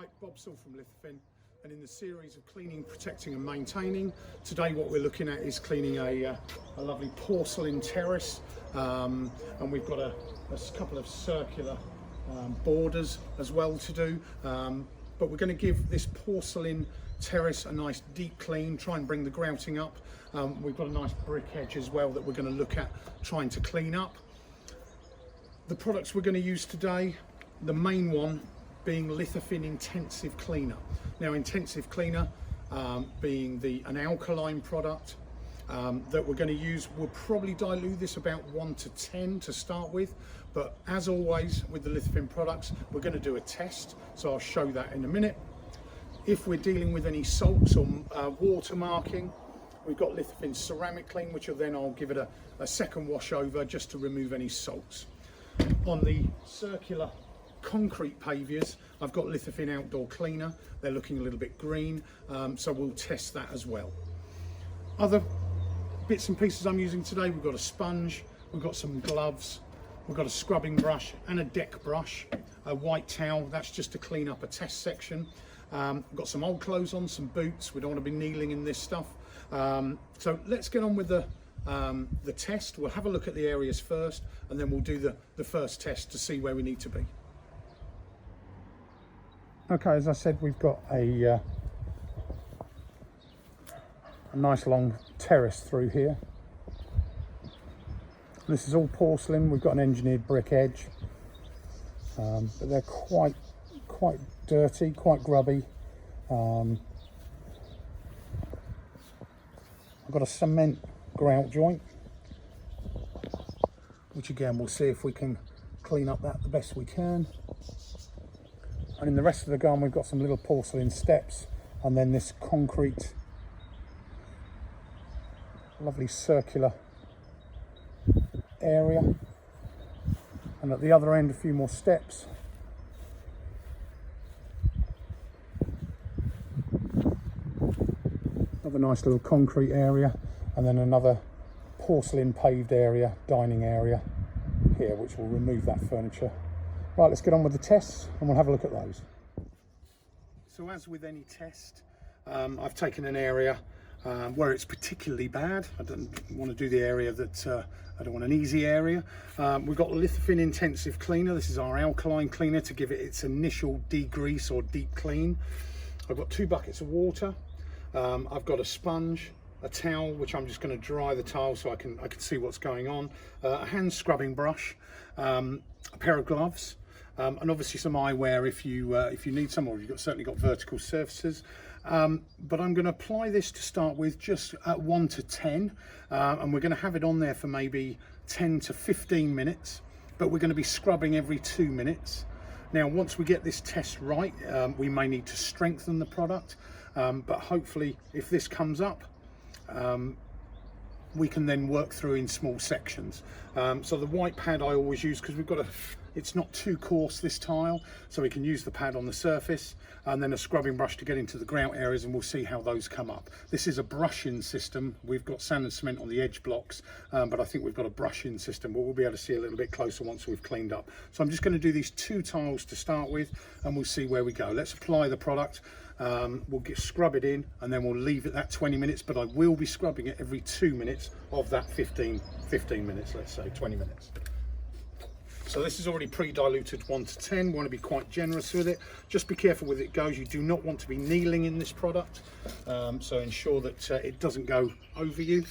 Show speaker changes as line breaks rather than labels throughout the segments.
Hi, Bob Saul from Lithofin, and in the series of cleaning, protecting and maintaining, today what we're looking at is cleaning a lovely porcelain terrace, and we've got a couple of circular borders as well to do, but we're going to give this porcelain terrace a nice deep clean, try and bring the grouting up. We've got a nice brick edge as well that we're going to look at trying to clean up. The products we're going to use today, the main one being Lithofin Intensive Cleaner. Now, Intensive Cleaner being an alkaline product that we're going to use, we'll probably dilute this about 1 to 10 to start with, but as always with the Lithofin products, we're going to do a test, so I'll show that in a minute. If we're dealing with any salts or water marking, we've got Lithofin Ceramic Clean, which I'll give it a second wash over just to remove any salts. On the circular concrete pavers, I've got Lithofin Outdoor Cleaner. They're looking a little bit green, so we'll test that as well. Other bits and pieces I'm using today, we've got a sponge, we've got some gloves, we've got a scrubbing brush and a deck brush, a white towel, that's just to clean up a test section. We've got some old clothes on, some boots, we don't want to be kneeling in this stuff. So let's get on with the test. We'll have a look at the areas first, and then we'll do the first test to see where we need to be. Okay, as I said, we've got a nice long terrace through here. This is all porcelain. We've got an engineered brick edge, but they're quite dirty, quite grubby. I've got a cement grout joint, which again we'll see if we can clean up that the best we can. And in the rest of the garden we've got some little porcelain steps, and then this concrete lovely circular area, and at the other end a few more steps. Another nice little concrete area, and then another porcelain paved area, dining area here, which will remove that furniture. Right, let's get on with the tests and we'll have a look at those. So as with any test, I've taken an area where it's particularly bad. I don't want to do the area that, I don't want an easy area. We've got Lithofin Intensive Cleaner. This is our alkaline cleaner to give it its initial degrease or deep clean. I've got 2 buckets of water. I've got a sponge, a towel, which I'm just going to dry the towel so I can see what's going on, a hand scrubbing brush, a pair of gloves, and obviously some eyewear if you need some, or you've certainly got vertical surfaces. But I'm going to apply this to start with just at 1 to 10, and we're going to have it on there for maybe 10 to 15 minutes, but we're going to be scrubbing every 2 minutes. Now, once we get this test right, we may need to strengthen the product, but hopefully if this comes up, we can then work through in small sections. So the white pad I always use, because it's not too coarse, this tile, so we can use the pad on the surface, and then a scrubbing brush to get into the grout areas, and we'll see how those come up. This is a brush-in system. We've got sand and cement on the edge blocks, but I think we've got a brush-in system, but we'll be able to see a little bit closer once we've cleaned up. So I'm just going to do these 2 tiles to start with, and we'll see where we go. Let's apply the product. We'll scrub it in, and then we'll leave it that 20 minutes, but I will be scrubbing it every 2 minutes of that 15 minutes, let's say 20 minutes. So this is already pre-diluted 1 to 10. We want to be quite generous with it. Just be careful with it goes. You do not want to be kneeling in this product, so ensure that it doesn't go over you.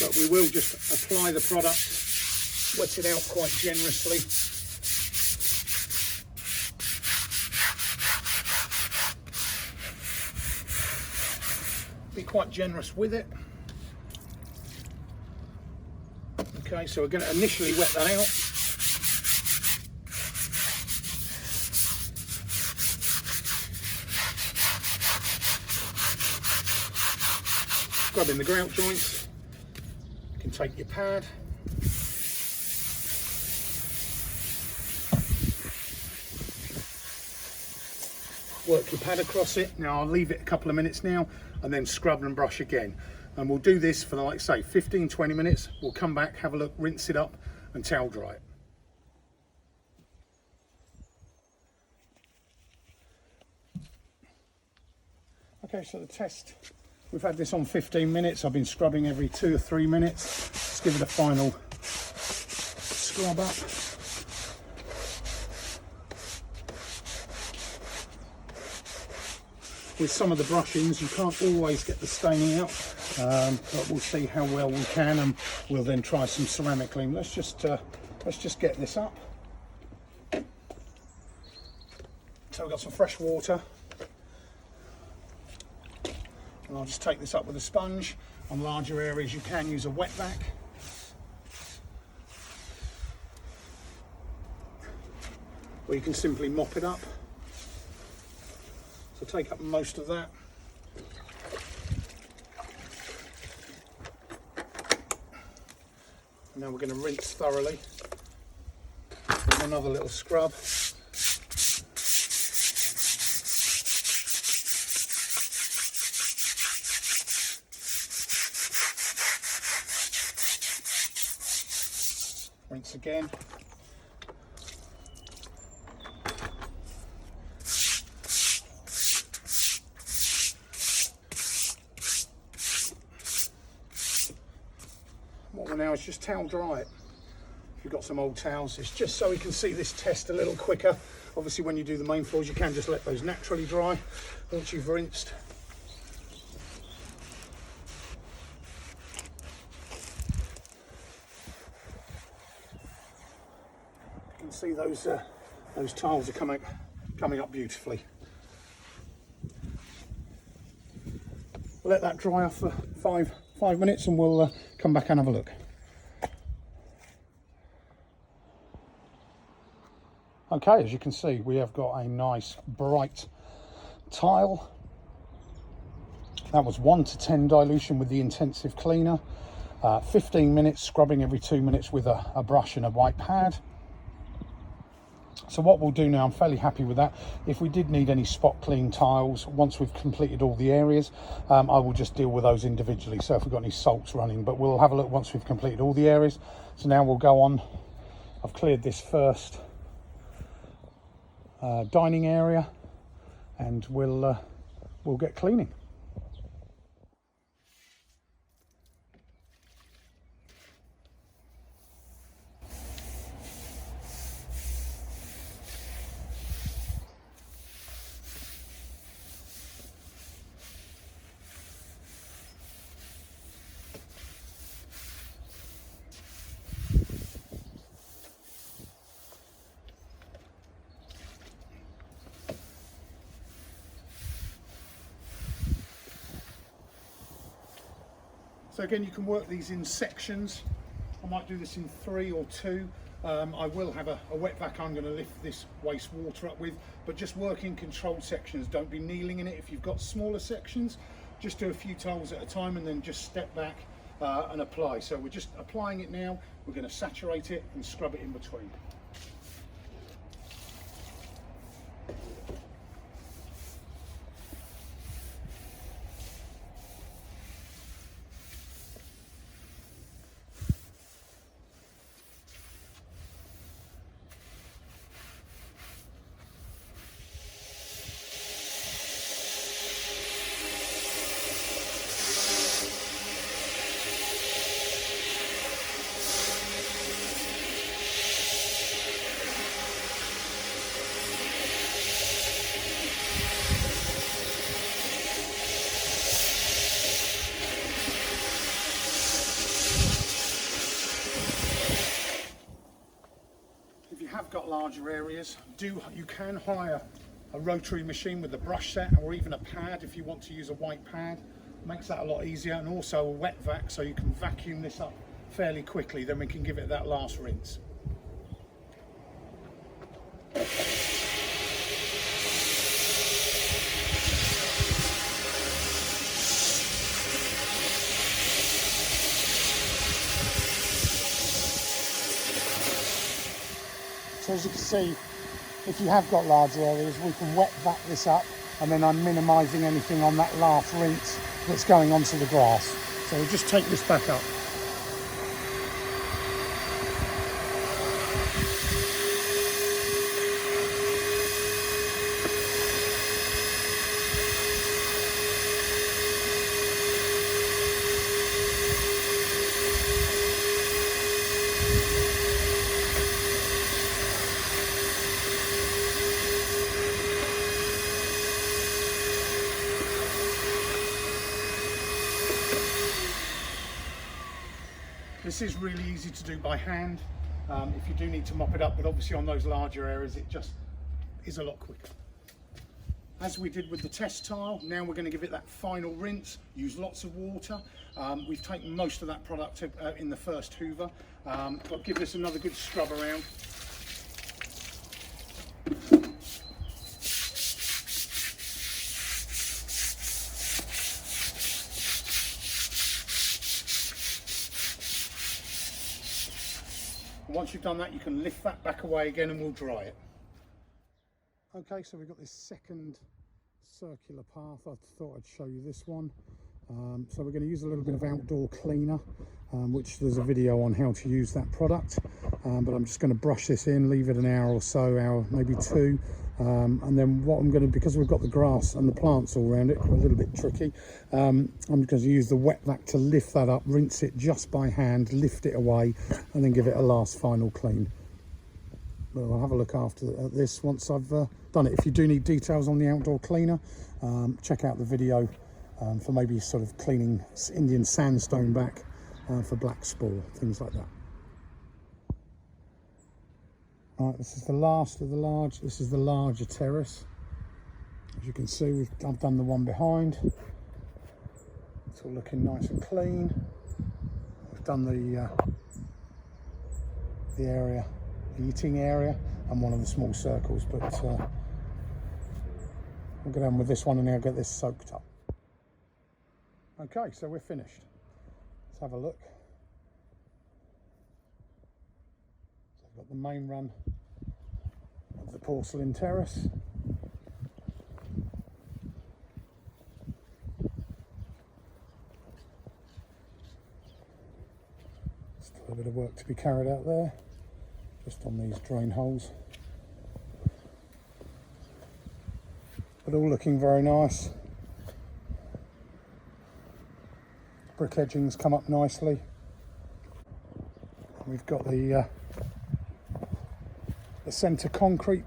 But we will just apply the product, wet it out quite generously. Be quite generous with it. Okay, so we're going to initially wet that out. Scrubbing the grout joints. You can take your pad. Work your pad across it. Now I'll leave it a couple of minutes now, and then scrub and brush again. And we'll do this for, like say, 15-20 minutes. We'll come back, have a look, rinse it up and towel dry it. Okay, so the test, we've had this on 15 minutes. I've been scrubbing every 2 or 3 minutes. Let's give it a final scrub up. With some of the brushings, you can't always get the staining out, but we'll see how well we can, and we'll then try some ceramic clean. Let's just get this up. So we've got some fresh water, and I'll just take this up with a sponge. On larger areas, you can use a wet vac. Or you can simply mop it up. So take up most of that. And now we're going to rinse thoroughly with another little scrub. Rinse again. What we're now is just towel dry it. If you've got some old towels, it's just so we can see this test a little quicker. Obviously when you do the main floors, you can just let those naturally dry once you've rinsed. You can see those tiles are coming up beautifully. We'll let that dry off for five minutes, and we'll come back and have a look. Okay, as you can see, we have got a nice bright tile. That was 1 to 10 dilution with the intensive cleaner. 15 minutes scrubbing every 2 minutes with a brush and a white pad. So what we'll do now, I'm fairly happy with that. If we did need any spot clean tiles, once we've completed all the areas, I will just deal with those individually. So if we've got any salts running, but we'll have a look once we've completed all the areas. So now we'll go on. I've cleared this first dining area, and we'll get cleaning. So again, you can work these in sections. I might do this in 3 or 2. I will have a wet vac I'm going to lift this waste water up with, but just work in controlled sections. Don't be kneeling in it. If you've got smaller sections, just do a few tiles at a time and then just step back and apply. So we're just applying it now. We're going to saturate it and scrub it in between. Got larger areas, you can hire a rotary machine with a brush set, or even a pad if you want to use a white pad. Makes that a lot easier, and also a wet vac, so you can vacuum this up fairly quickly, then we can give it that last rinse. So as you can see, if you have got larger areas, we can wet vac this up, and then I'm minimising anything on that last rinse that's going onto the grass. So we'll just take this back up. This is really easy to do by hand if you do need to mop it up, but obviously on those larger areas it just is a lot quicker. As we did with the test tile, now we're going to give it that final rinse, use lots of water. We've taken most of that product in the first hoover, but give this another good scrub around. And once you've done that, you can lift that back away again and we'll dry it. Okay, so we've got this second circular path. I thought I'd show you this one. So we're going to use a little bit of outdoor cleaner, which there's a video on how to use that product. But I'm just going to brush this in, leave it an hour or so, hour, maybe two. And then what I'm going to, because we've got the grass and the plants all around it, a little bit tricky, I'm going to use the wet vac to lift that up, rinse it just by hand, lift it away, and then give it a last final clean. But I'll have a look after this once I've done it. If you do need details on the outdoor cleaner, check out the video for maybe sort of cleaning Indian sandstone back for black spore, things like that. Right, this is the last of the large. This is the larger terrace. As you can see, I've done the one behind. It's all looking nice and clean. We've done the area, the eating area, and one of the small circles. But we'll go down with this one and now get this soaked up. Okay, so we're finished. Let's have a look. So I've got the main run of the porcelain terrace. Still a bit of work to be carried out there, just on these drain holes. But all looking very nice. Brick edgings come up nicely. We've got the centre concrete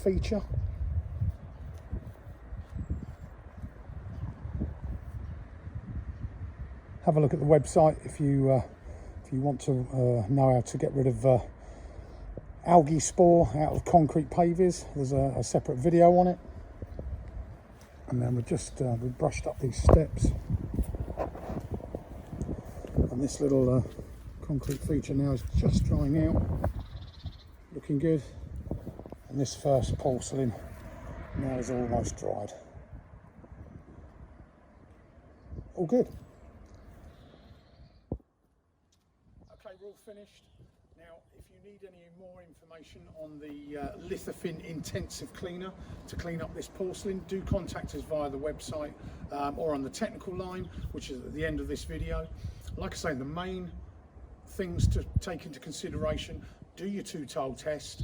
feature. Have a look at the website if you want to know how to get rid of algae spore out of concrete pavers. There's a separate video on it. And then we've brushed up these steps. And this little concrete feature now is just drying out, looking good. And this first porcelain now is almost dried. All good. Okay, we're all finished. Now, if you need any more information on the Lithofin Intensive Cleaner to clean up this porcelain, do contact us via the website or on the technical line, which is at the end of this video. Like I say, the main things to take into consideration: do your two-tile test,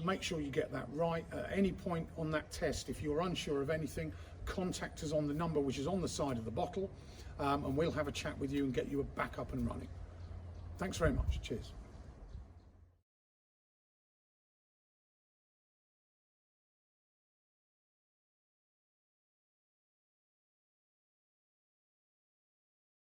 make sure you get that right. At any point on that test, if you're unsure of anything, contact us on the number which is on the side of the bottle, and we'll have a chat with you and get you back up and running. Thanks very much. Cheers.